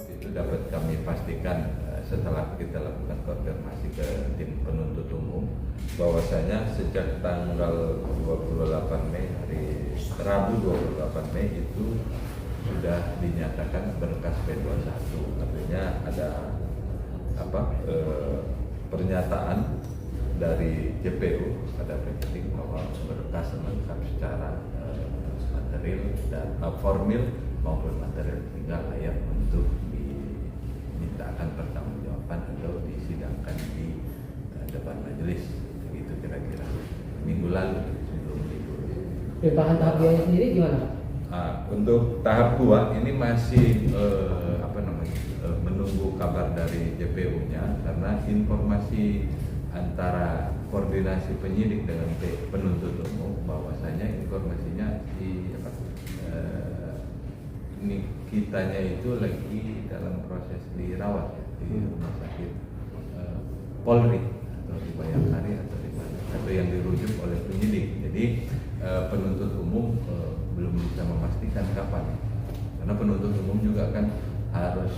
Itu dapat kami pastikan setelah kita lakukan konfirmasi ke tim penuntut umum bahwasanya sejak tanggal 28 Mei hari Rabu 28 Mei itu sudah dinyatakan berkas P21, artinya ada pernyataan dari JPU pada penyidik bahwa berkas lengkap secara material dan formil maupun material, tinggal layak untuk dimintakan pertanggungjawaban atau disidangkan di depan majelis. Begitu kira-kira minggu lalu sebelum libur. Bahan tahap 2 sendiri gimana, Pak? Untuk tahap 2 ini masih menunggu kabar dari JPU-nya, karena informasi antara koordinasi penyidik dengan penuntut umum bahwasanya informasinya ini kitanya itu lagi dalam proses dirawat ya, di rumah sakit Polri atau di Bayangkari atau di mana, atau yang dirujuk oleh penyidik. Jadi penuntut umum belum bisa memastikan kapan, karena penuntut umum juga kan harus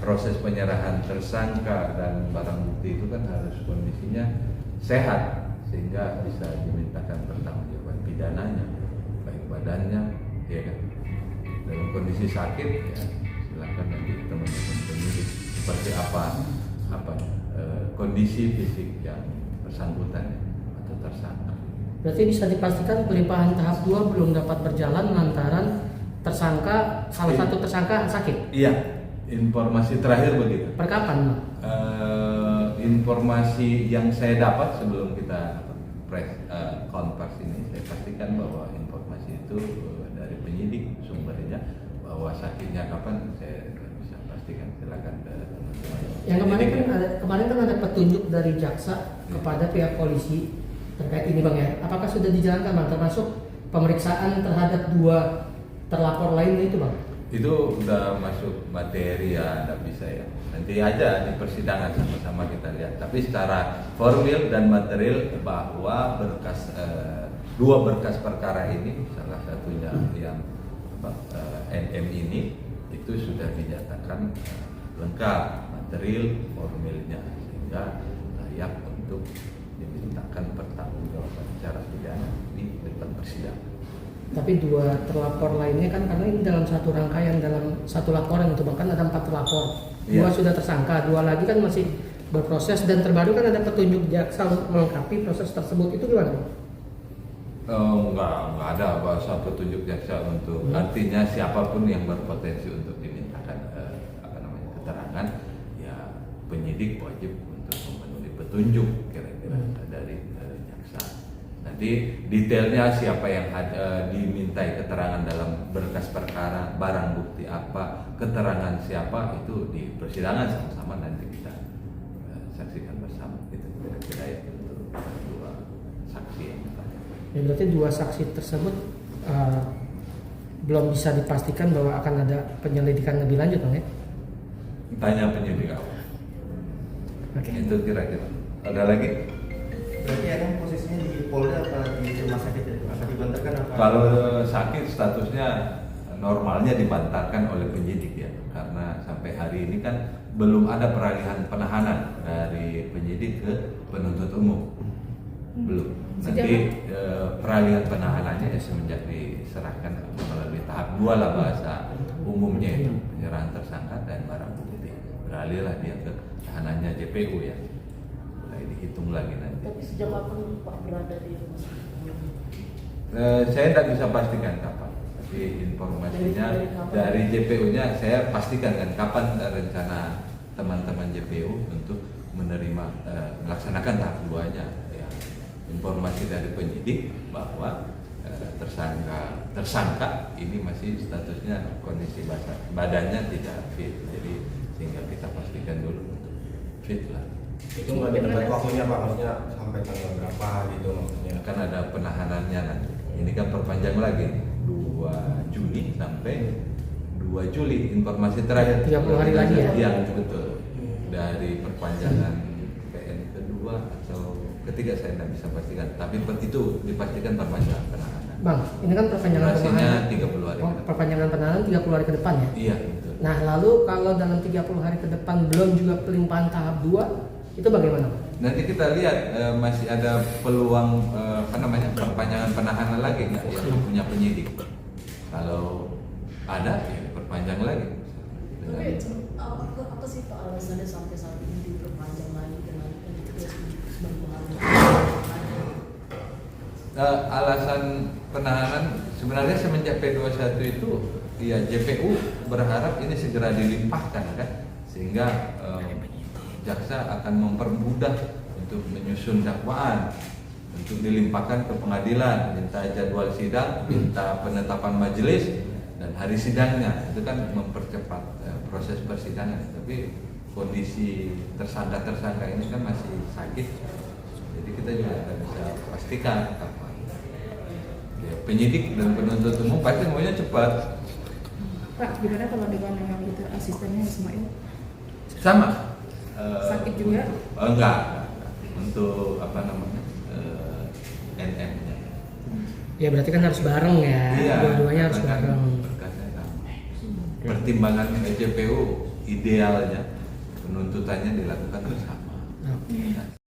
proses penyerahan tersangka dan barang bukti itu kan harus kondisinya sehat sehingga bisa dimintakan pertanggungjawaban pidananya, baik badannya, ya kan. Dalam kondisi sakit, ya silakan nanti teman-teman penyidik seperti apa kondisi fisik yang bersangkutan atau tersangka. Berarti bisa dipastikan pelimpahan tahap 2 belum dapat berjalan lantaran salah satu tersangka sakit? Iya, informasi terakhir begitu. Per kapan, Pak? Informasi yang saya dapat sebelum kita konvers ini, saya pastikan bahwa informasi itu dari penyidik sumbernya, bahwa sakitnya kapan saya bisa pastikan. Silakan ke teman-teman. Yang kemarin kan ada petunjuk dari jaksa kepada pihak polisi terkait ini, Bang, ya. Apakah sudah dijalankan, Bang, termasuk pemeriksaan terhadap 2 terlapor lainnya itu, Bang? Itu udah masuk materi ya, tidak bisa ya. Nanti aja di persidangan sama-sama kita lihat. Tapi secara formil dan material bahwa dua berkas perkara ini, salah satunya yang NM ini, itu sudah dinyatakan lengkap material formilnya, sehingga layak untuk dimintakan pertanggungjawaban secara pidana di depan persidangan. Tapi 2 terlapor lainnya kan, karena ini dalam satu rangkaian, dalam satu laporan itu, bahkan ada 4 terlapor, 2 sudah tersangka, 2 lagi kan masih berproses, dan terbaru kan ada petunjuk jaksa melengkapi proses tersebut. Itu gimana, Bang? Enggak ada bahasa petunjuk jaksa untuk artinya siapapun yang berpotensi untuk dimintakan keterangan, ya penyidik wajib untuk memenuhi petunjuk kira-kira dari jaksa. Nanti detailnya siapa yang dimintai keterangan dalam berkas perkara, barang bukti apa, keterangan siapa, itu di persidangan sama-sama nanti kita saksikan bersama. Itu kira-kira ya untuk 2 saksi yang ditanya. Ya, berarti 2 saksi tersebut belum bisa dipastikan bahwa akan ada penyelidikan lebih lanjut, Bang, ya? Tanya penyidik awal. Oke. Itu kira-kira. Ada lagi? Berarti ada posisinya di Polda apa di rumah sakit ya? Apa dibantarkan apa? Kalau sakit statusnya normalnya dibantarkan oleh penyidik ya, karena sampai hari ini kan belum ada peralihan penahanan dari penyidik ke penuntut umum, belum. Nanti peralihan penahanannya semenjak diserahkan melalui tahap 2 lah bahasa umumnya itu, penyerahan tersangka dan barang bukti. Beralihlah dia ke tahanannya JPU ya, mulai dihitung lagi nanti. Tapi sejak kapan Pak berada di rumah sakit? Saya tidak bisa pastikan kapan, tapi informasinya dari JPU-nya saya pastikan kan kapan rencana teman-teman JPU untuk menerima melaksanakan tahap 2-nya. Ya, informasi dari penyidik bahwa tersangka ini masih statusnya kondisi badannya tidak fit, jadi sehingga kita pastikan dulu untuk fit lah. Itu nggak ada waktunya, Pak, maksudnya sampai tanggal berapa gitu maksudnya? Kan ada penahanannya nanti. Ini kan perpanjang lagi 2 Juni sampai 2 Juli informasi terakhir. 30 hari lagi ya? Yang betul. Dari perpanjangan PN kedua atau ketiga saya tidak bisa pastikan, tapi itu dipastikan perpanjangan penahanan. Bang, ini kan perpanjangan Durasinya penahanan. 30 hari. Oh, perpanjangan penahanan 30 hari ke depan ya? Iya, betul. Nah, lalu kalau dalam 30 hari ke depan belum juga pelimpahan tahap 2, itu bagaimana, Pak? Nanti kita lihat masih ada peluang perpanjangan penahanan lagi nggak yang punya penyidik. Kalau ada, ya perpanjang lagi. Tapi apa sih Pak alasannya sampai saat ini diperpanjang lagi dengan itu alasan penahanan sebenarnya semenjak P21 itu ya JPU berharap ini segera dilimpahkan kan, sehingga jaksa akan mempermudah untuk menyusun dakwaan, untuk dilimpahkan ke pengadilan, minta jadwal sidang, minta penetapan majelis dan hari sidangnya. Itu kan mempercepat proses persidangan. Tapi kondisi tersangka ini kan masih sakit, jadi kita juga tidak bisa pastikan kapan. Ya, penyidik dan penuntut umum pasti maunya cepat. Pak, gimana kalau dengan yang itu asistennya Ismail? Sama. Sakit juga? Enggak. Untuk NM-nya. Ya berarti kan harus bareng ya, Iya, dua-duanya harus karena kan bareng. berkasnya sama. Pertimbangan JPU idealnya penuntutannya dilakukan bersama. Oke.